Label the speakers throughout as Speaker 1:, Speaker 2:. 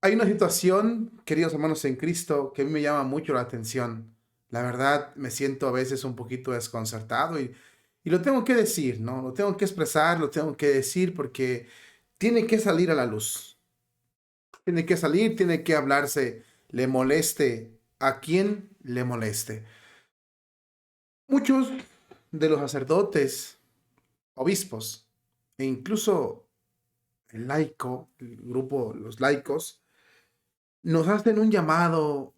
Speaker 1: Hay una situación, queridos hermanos en Cristo, que a mí me llama mucho la atención. La verdad, me siento a veces un poquito desconcertado y lo tengo que decir, ¿no? Lo tengo que expresar, lo tengo que decir porque tiene que salir a la luz. Tiene que salir, tiene que hablarse, le moleste a quien le moleste. Muchos de los sacerdotes, obispos e incluso el laico, el grupo, los laicos, nos hacen un llamado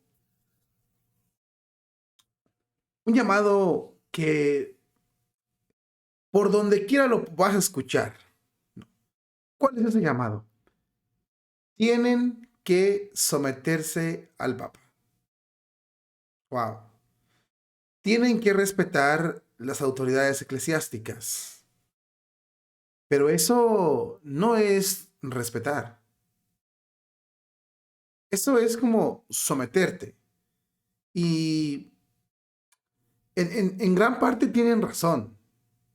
Speaker 1: que por donde quiera lo vas a escuchar. ¿Cuál es ese llamado? Tienen que someterse al Papa. Wow. Tienen que respetar las autoridades eclesiásticas. Pero eso no es respetar. Eso es como someterte. Y en gran parte tienen razón.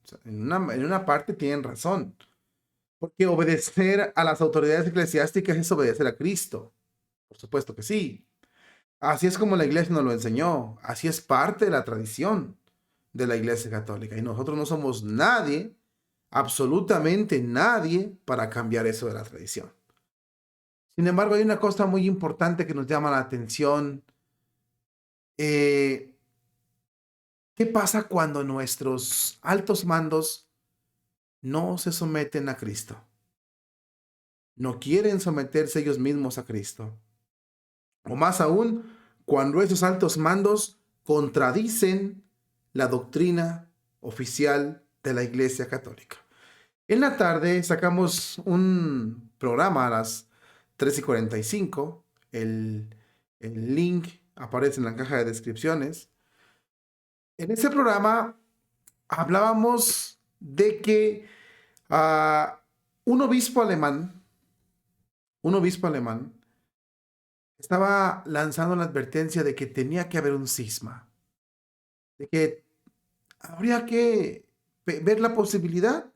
Speaker 1: O sea, en una parte tienen razón. Porque obedecer a las autoridades eclesiásticas es obedecer a Cristo. Por supuesto que sí. Así es como la iglesia nos lo enseñó. Así es parte de la tradición de la iglesia católica. Y nosotros no somos nadie, absolutamente nadie, para cambiar eso de la tradición. Sin embargo, hay una cosa muy importante que nos llama la atención. Eh, ¿Qué pasa cuando nuestros altos mandos no se someten a Cristo? No quieren someterse ellos mismos a Cristo. O más aún, cuando esos altos mandos contradicen la doctrina oficial de la Iglesia Católica. En la tarde sacamos un programa a las 3:45. El link aparece en la caja de descripciones. En ese programa hablábamos de que uh, un obispo alemán, un obispo alemán, estaba lanzando la advertencia de que tenía que haber un cisma, de que habría que ver la posibilidad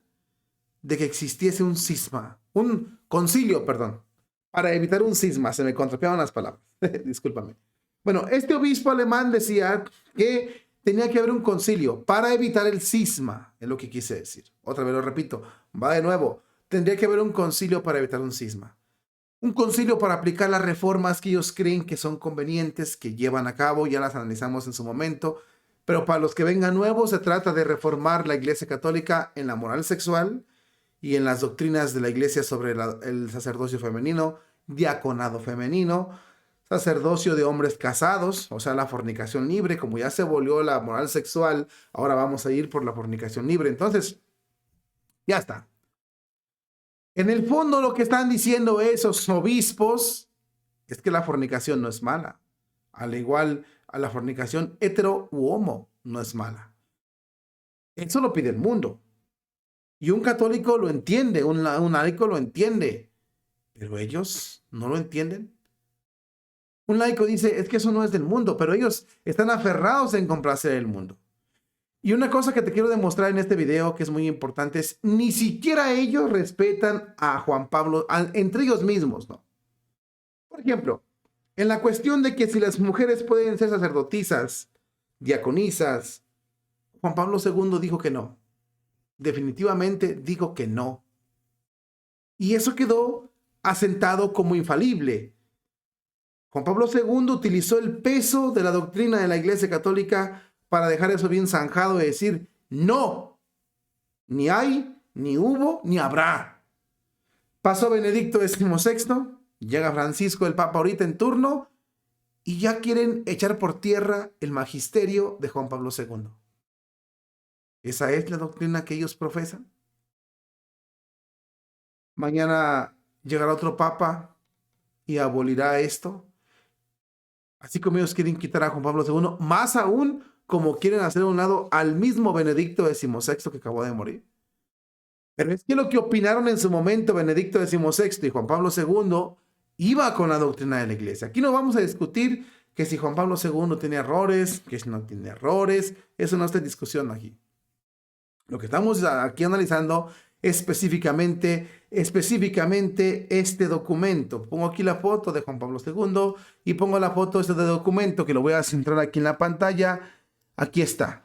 Speaker 1: de que existiese un cisma, un concilio, perdón, para evitar un cisma. Se me contrapeaban las palabras, discúlpame. Bueno, este obispo alemán decía que tenía que haber un concilio para evitar el cisma, es lo que quise decir. Otra vez lo repito, va de nuevo, tendría que haber un concilio para evitar un cisma. Un concilio para aplicar las reformas que ellos creen que son convenientes, que llevan a cabo, ya las analizamos en su momento, pero para los que vengan nuevos se trata de reformar la Iglesia Católica en la moral sexual y en las doctrinas de la Iglesia sobre el sacerdocio femenino, diaconado femenino, sacerdocio de hombres casados, o sea, la fornicación libre. Como ya se volvió la moral sexual, ahora vamos a ir por la fornicación libre. Entonces, ya está. En el fondo lo que están diciendo esos obispos es que la fornicación no es mala. Al igual a la fornicación hetero u homo no es mala. Eso lo pide el mundo. Y un católico lo entiende, un laico lo entiende, pero ellos no lo entienden. Un laico dice, es que eso no es del mundo, pero ellos están aferrados en complacer el mundo. Y una cosa que te quiero demostrar en este video que es muy importante es, ni siquiera ellos respetan a Juan Pablo, entre ellos mismos, ¿no? Por ejemplo, en la cuestión de que si las mujeres pueden ser sacerdotisas, diaconisas, Juan Pablo II dijo que no. Definitivamente dijo que no. Y eso quedó asentado como infalible. Juan Pablo II utilizó el peso de la doctrina de la Iglesia Católica para dejar eso bien zanjado y decir, no, ni hay, ni hubo, ni habrá. Pasó Benedicto XVI, llega Francisco, el Papa ahorita en turno, y ya quieren echar por tierra el magisterio de Juan Pablo II. ¿Esa es la doctrina que ellos profesan? Mañana llegará otro Papa y abolirá esto. Así como ellos quieren quitar a Juan Pablo II, más aún como quieren hacer a un lado al mismo Benedicto XVI que acabó de morir. Pero es que lo que opinaron en su momento Benedicto XVI y Juan Pablo II iba con la doctrina de la Iglesia. Aquí no vamos a discutir que si Juan Pablo II tiene errores, que si no tiene errores, eso no está en discusión aquí. Lo que estamos aquí analizando específicamente este documento. Pongo aquí la foto de Juan Pablo II y pongo la foto de documento que lo voy a centrar aquí en la pantalla. Aquí está.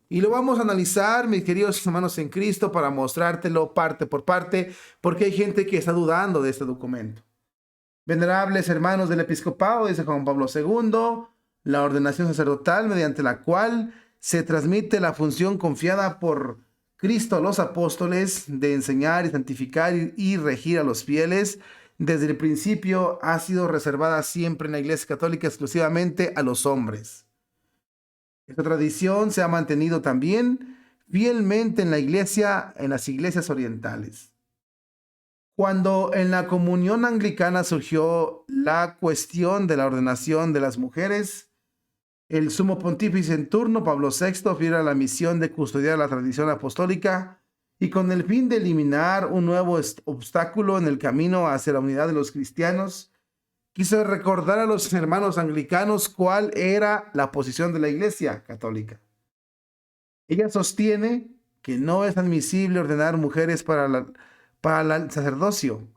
Speaker 1: Y lo vamos a analizar, mis queridos hermanos en Cristo, para mostrártelo parte por parte, porque hay gente que está dudando de este documento. Venerables hermanos del episcopado, dice Juan Pablo II, la ordenación sacerdotal mediante la cual se transmite la función confiada por Cristo a los apóstoles de enseñar y santificar y regir a los fieles, desde el principio ha sido reservada siempre en la Iglesia Católica exclusivamente a los hombres. Esta tradición se ha mantenido también fielmente en las iglesias orientales. Cuando en la comunión anglicana surgió la cuestión de la ordenación de las mujeres, el sumo pontífice en turno, Pablo VI, fiera la misión de custodiar la tradición apostólica y con el fin de eliminar un nuevo obstáculo en el camino hacia la unidad de los cristianos, quiso recordar a los hermanos anglicanos cuál era la posición de la Iglesia Católica. Ella sostiene que no es admisible ordenar mujeres para el sacerdocio,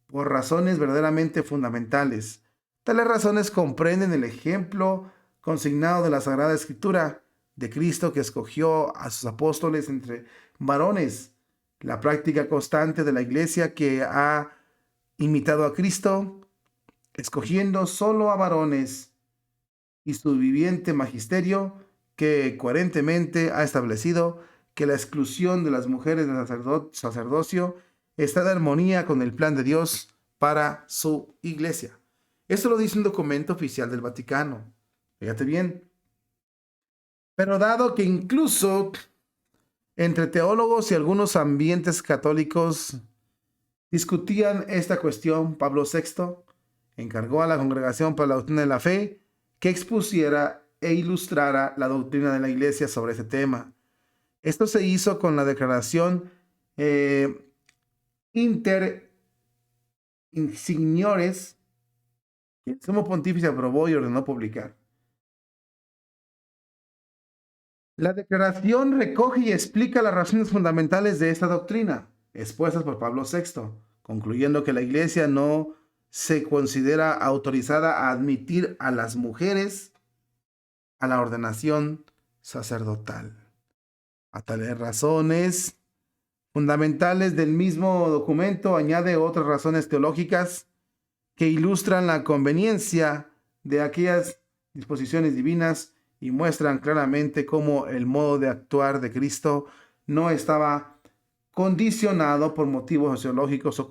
Speaker 1: por razones verdaderamente fundamentales. Tales razones comprenden el ejemplo consignado de la Sagrada Escritura de Cristo, que escogió a sus apóstoles entre varones, la práctica constante de la Iglesia que ha imitado a Cristo, escogiendo solo a varones, y su viviente magisterio, que coherentemente ha establecido que la exclusión de las mujeres del sacerdocio está de armonía con el plan de Dios para su iglesia. Esto lo dice un documento oficial del Vaticano. Fíjate bien. Pero dado que incluso entre teólogos y algunos ambientes católicos discutían esta cuestión, Pablo VI encargó a la Congregación para la Doctrina de la Fe que expusiera e ilustrara la doctrina de la Iglesia sobre este tema. Esto se hizo con la declaración Inter Insignores que el Sumo Pontífice aprobó y ordenó publicar. La declaración recoge y explica las razones fundamentales de esta doctrina, expuestas por Pablo VI, concluyendo que la Iglesia no se considera autorizada a admitir a las mujeres a la ordenación sacerdotal. A tales razones fundamentales del mismo documento añade otras razones teológicas que ilustran la conveniencia de aquellas disposiciones divinas y muestran claramente cómo el modo de actuar de Cristo no estaba condicionado por motivos sociológicos o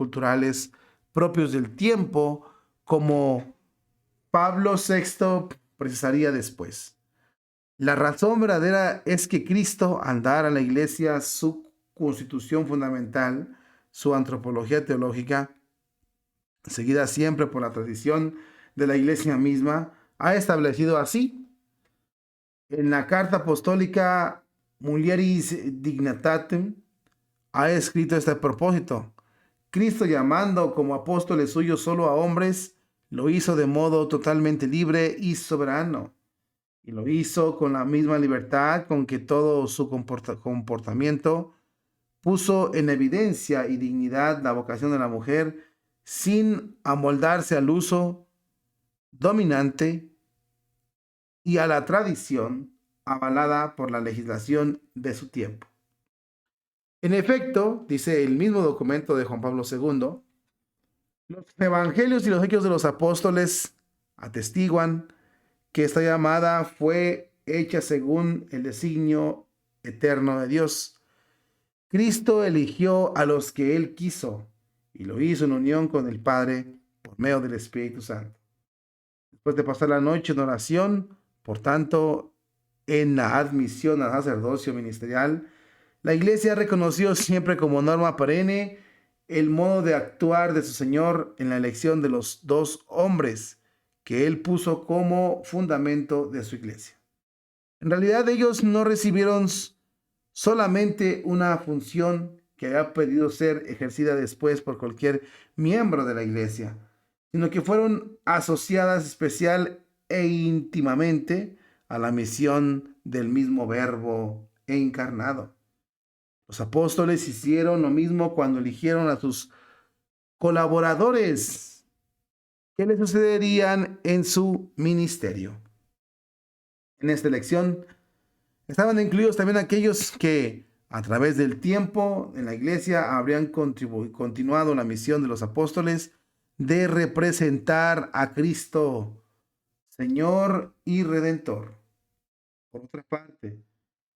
Speaker 1: propios del tiempo, como Pablo VI precisaría después. La razón verdadera es que Cristo, al dar a la Iglesia su constitución fundamental, su antropología teológica, seguida siempre por la tradición de la Iglesia misma, ha establecido así. En la carta apostólica Mulieris Dignitatem ha escrito este propósito. Cristo, llamando como apóstoles suyos solo a hombres, lo hizo de modo totalmente libre y soberano. Y lo hizo con la misma libertad con que todo su comportamiento puso en evidencia y dignidad la vocación de la mujer, sin amoldarse al uso dominante y a la tradición avalada por la legislación de su tiempo. En efecto, dice el mismo documento de Juan Pablo II, los evangelios y los hechos de los apóstoles atestiguan que esta llamada fue hecha según el designio eterno de Dios. Cristo eligió a los que Él quiso y lo hizo en unión con el Padre por medio del Espíritu Santo. Después de pasar la noche en oración, por tanto, en la admisión al sacerdocio ministerial, la Iglesia reconoció siempre como norma perenne el modo de actuar de su Señor en la elección de los dos hombres que Él puso como fundamento de su Iglesia. En realidad, ellos no recibieron solamente una función que haya podido ser ejercida después por cualquier miembro de la Iglesia, sino que fueron asociadas especial e íntimamente a la misión del mismo Verbo encarnado. Los apóstoles hicieron lo mismo cuando eligieron a sus colaboradores que le sucederían en su ministerio. En esta elección estaban incluidos también aquellos que a través del tiempo en la iglesia habrían continuado la misión de los apóstoles de representar a Cristo, Señor y Redentor. Por otra parte,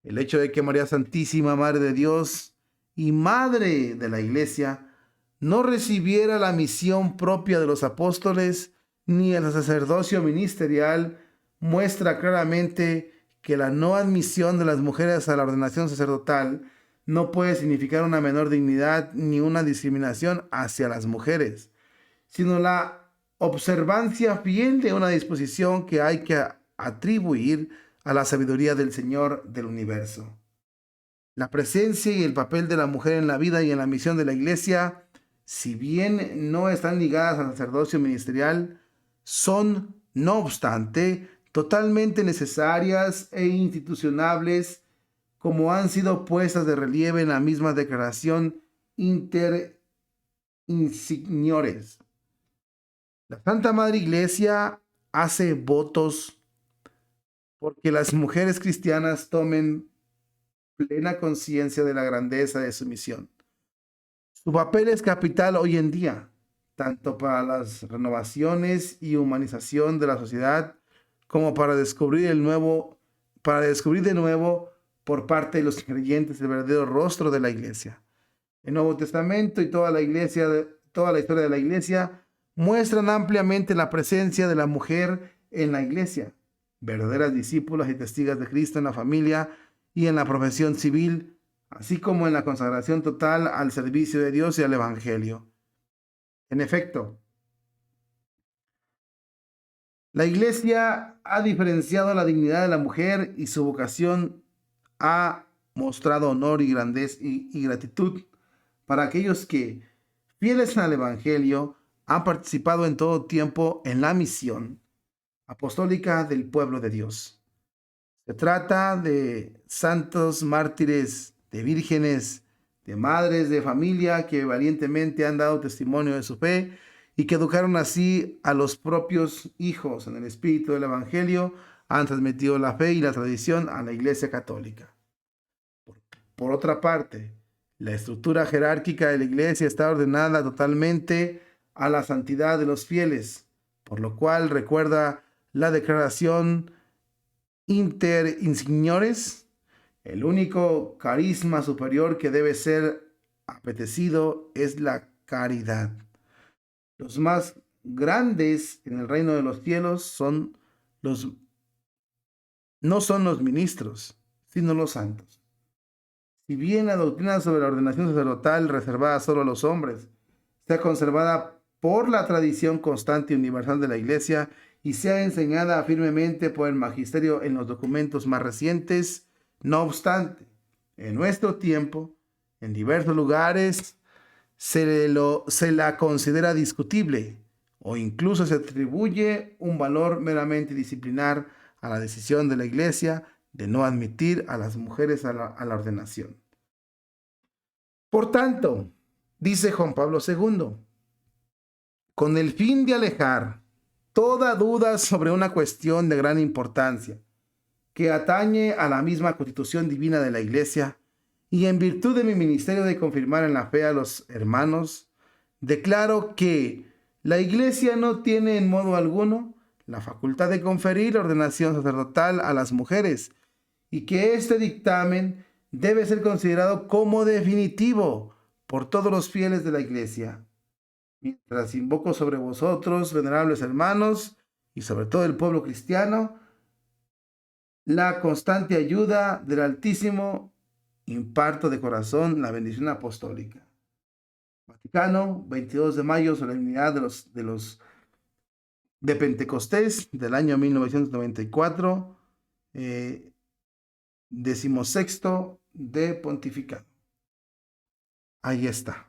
Speaker 1: el hecho de que María Santísima, Madre de Dios y Madre de la Iglesia, no recibiera la misión propia de los apóstoles ni el sacerdocio ministerial, muestra claramente que la no admisión de las mujeres a la ordenación sacerdotal no puede significar una menor dignidad ni una discriminación hacia las mujeres, sino la observancia fiel de una disposición que hay que atribuir a la sabiduría del Señor del universo. La presencia y el papel de la mujer en la vida y en la misión de la iglesia, si bien no están ligadas al sacerdocio ministerial, son, no obstante, totalmente necesarias e institucionables, como han sido puestas de relieve en la misma declaración Inter Insigniores. La Santa Madre Iglesia hace votos porque las mujeres cristianas tomen plena conciencia de la grandeza de su misión. Su papel es capital hoy en día, tanto para las renovaciones y humanización de la sociedad, como para descubrir de nuevo por parte de los creyentes el verdadero rostro de la iglesia. El Nuevo Testamento y toda la historia de la iglesia muestran ampliamente la presencia de la mujer en la iglesia, verdaderas discípulas y testigas de Cristo en la familia y en la profesión civil, así como en la consagración total al servicio de Dios y al Evangelio. En efecto, la iglesia ha diferenciado la dignidad de la mujer y su vocación ha mostrado honor y grandeza y gratitud para aquellos que, fieles al Evangelio, han participado en todo tiempo en la misión apostólica del pueblo de Dios. Se trata de santos mártires, de vírgenes, de madres de familia que valientemente han dado testimonio de su fe y que educaron así a los propios hijos en el espíritu del Evangelio, han transmitido la fe y la tradición a la Iglesia Católica. Por otra parte, la estructura jerárquica de la Iglesia está ordenada totalmente a la santidad de los fieles, por lo cual recuerda la declaración Inter Insigniores, el único carisma superior que debe ser apetecido es la caridad. Los más grandes en el reino de los cielos no son los ministros, sino los santos. Si bien la doctrina sobre la ordenación sacerdotal reservada solo a los hombres está conservada por la tradición constante y universal de la Iglesia y sea enseñada firmemente por el magisterio en los documentos más recientes, no obstante, en nuestro tiempo, en diversos lugares, se la considera discutible o incluso se atribuye un valor meramente disciplinar a la decisión de la Iglesia de no admitir a las mujeres a la ordenación. Por tanto, dice Juan Pablo II, con el fin de alejar toda duda sobre una cuestión de gran importancia que atañe a la misma constitución divina de la Iglesia, y en virtud de mi ministerio de confirmar en la fe a los hermanos, declaro que la Iglesia no tiene en modo alguno la facultad de conferir la ordenación sacerdotal a las mujeres y que este dictamen debe ser considerado como definitivo por todos los fieles de la Iglesia. Mientras invoco sobre vosotros, venerables hermanos, y sobre todo el pueblo cristiano, la constante ayuda del Altísimo, imparto de corazón la bendición apostólica. Vaticano, 22 de mayo, solemnidad de Pentecostés del año 1994, 16º de pontificado. Ahí está.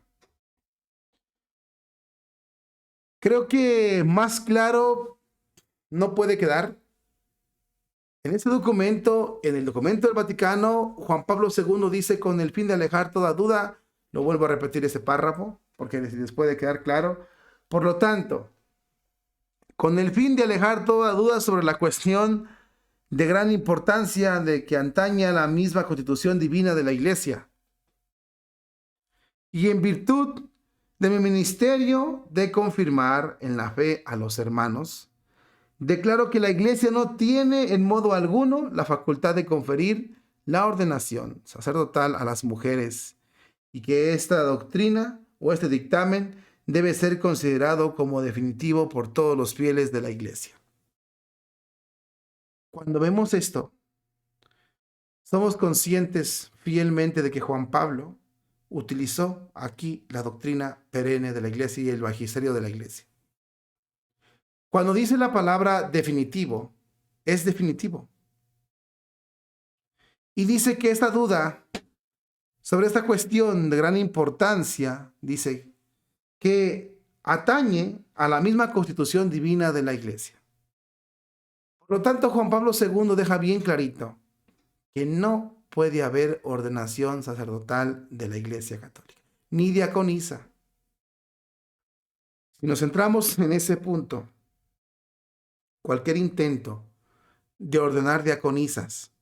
Speaker 1: Creo que más claro no puede quedar En ese documento, en el documento del Vaticano, Juan Pablo II dice, con el fin de alejar toda duda, lo vuelvo a repetir ese párrafo, porque les puede quedar claro. Por lo tanto, con el fin de alejar toda duda sobre la cuestión de gran importancia de que antaña la misma constitución divina de la Iglesia, y en virtud de mi ministerio de confirmar en la fe a los hermanos, declaro que la Iglesia no tiene en modo alguno la facultad de conferir la ordenación sacerdotal a las mujeres y que esta doctrina o este dictamen debe ser considerado como definitivo por todos los fieles de la Iglesia. Cuando vemos esto, somos conscientes fielmente de que Juan Pablo utilizó aquí la doctrina perenne de la Iglesia y el magisterio de la Iglesia. Cuando dice la palabra definitivo, es definitivo. Y dice que esta duda sobre esta cuestión de gran importancia, dice que atañe a la misma constitución divina de la Iglesia. Por lo tanto, Juan Pablo II deja bien clarito que no puede haber ordenación sacerdotal de la Iglesia Católica, ni diaconisa. Si nos centramos en ese punto, cualquier intento de ordenar diaconisas,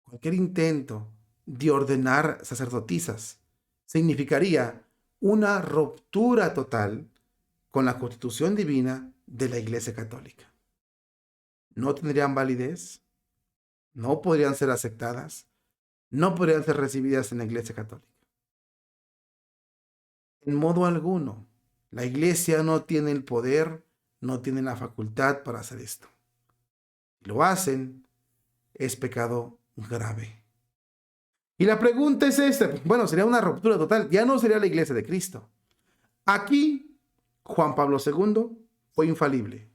Speaker 1: cualquier intento de ordenar sacerdotisas, significaría una ruptura total con la constitución divina de la Iglesia Católica. No tendrían validez, no podrían ser aceptadas, no podrían ser recibidas en la Iglesia Católica. En modo alguno, la Iglesia no tiene el poder, no tiene la facultad para hacer esto. Si lo hacen, es pecado grave. Y la pregunta es esta, bueno, sería una ruptura total, ya no sería la Iglesia de Cristo. Aquí, Juan Pablo II fue infalible.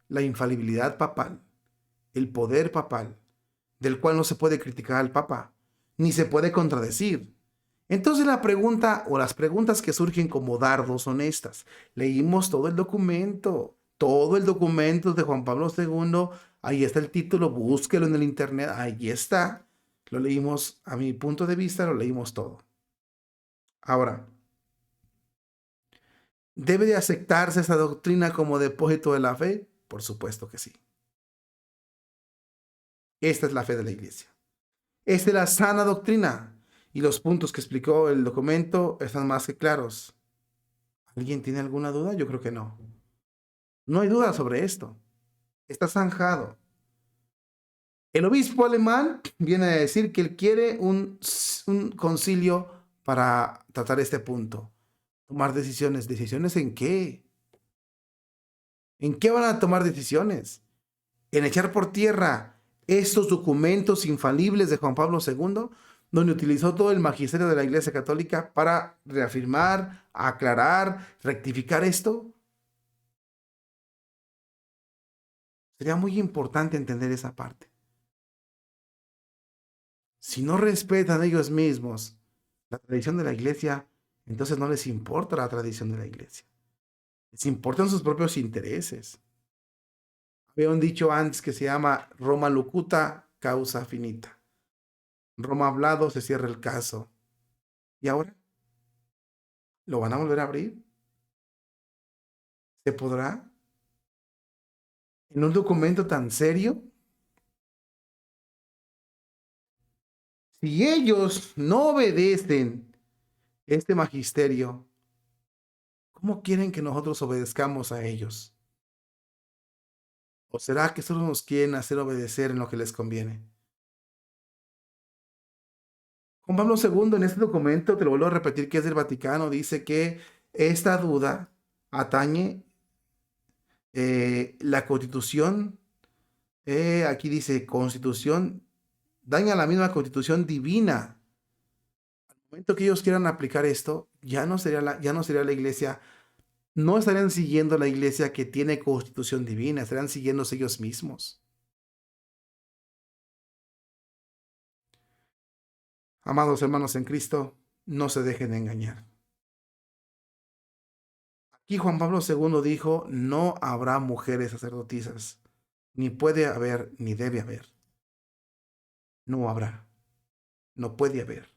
Speaker 1: La infalibilidad papal, el poder papal, del cual no se puede criticar al Papa, ni se puede contradecir. Entonces la pregunta o las preguntas que surgen como dardos son estas. Leímos todo el documento de Juan Pablo II, ahí está el título, búsquelo en el internet, ahí está. Lo leímos, a mi punto de vista, lo leímos todo. Ahora, ¿debe de aceptarse esa doctrina como depósito de la fe? Por supuesto que sí. Esta es la fe de la Iglesia. Esta es la sana doctrina. Y los puntos que explicó el documento están más que claros. ¿Alguien tiene alguna duda? Yo creo que no. No hay duda sobre esto. Está zanjado. El obispo alemán viene a decir que él quiere un concilio para tratar este punto. Tomar decisiones. ¿Decisiones en qué? ¿En qué van a tomar decisiones? ¿En echar por tierra estos documentos infalibles de Juan Pablo II, donde utilizó todo el magisterio de la Iglesia Católica para reafirmar, aclarar, rectificar esto? Sería muy importante entender esa parte. Si no respetan ellos mismos la tradición de la Iglesia, entonces no les importa la tradición de la Iglesia. Les importan sus propios intereses. Había un dicho antes que se llama Roma locuta, causa finita. Roma hablado, se cierra el caso. ¿Y ahora? ¿Lo van a volver a abrir? ¿Se podrá? ¿En un documento tan serio? Si ellos no obedecen este magisterio, ¿cómo quieren que nosotros obedezcamos a ellos? ¿O será que solo nos quieren hacer obedecer en lo que les conviene? Juan Pablo II en este documento, te lo vuelvo a repetir que es del Vaticano, dice que esta duda atañe la constitución, aquí dice constitución, daña la misma constitución divina. Al momento que ellos quieran aplicar esto, ya no sería la Iglesia, no estarían siguiendo la Iglesia que tiene constitución divina, estarían siguiéndose ellos mismos. Amados hermanos en Cristo, no se dejen engañar. Aquí Juan Pablo II dijo, no habrá mujeres sacerdotisas, ni puede haber, ni debe haber. no habrá, no puede haber.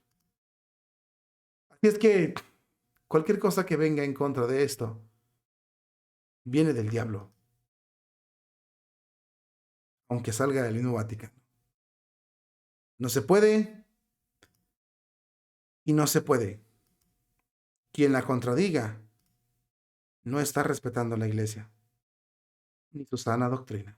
Speaker 1: Así es que cualquier cosa que venga en contra de esto viene del diablo, aunque salga del mismo Vaticano. No se puede y no se puede. Quien la contradiga no está respetando la iglesia ni su sana doctrina.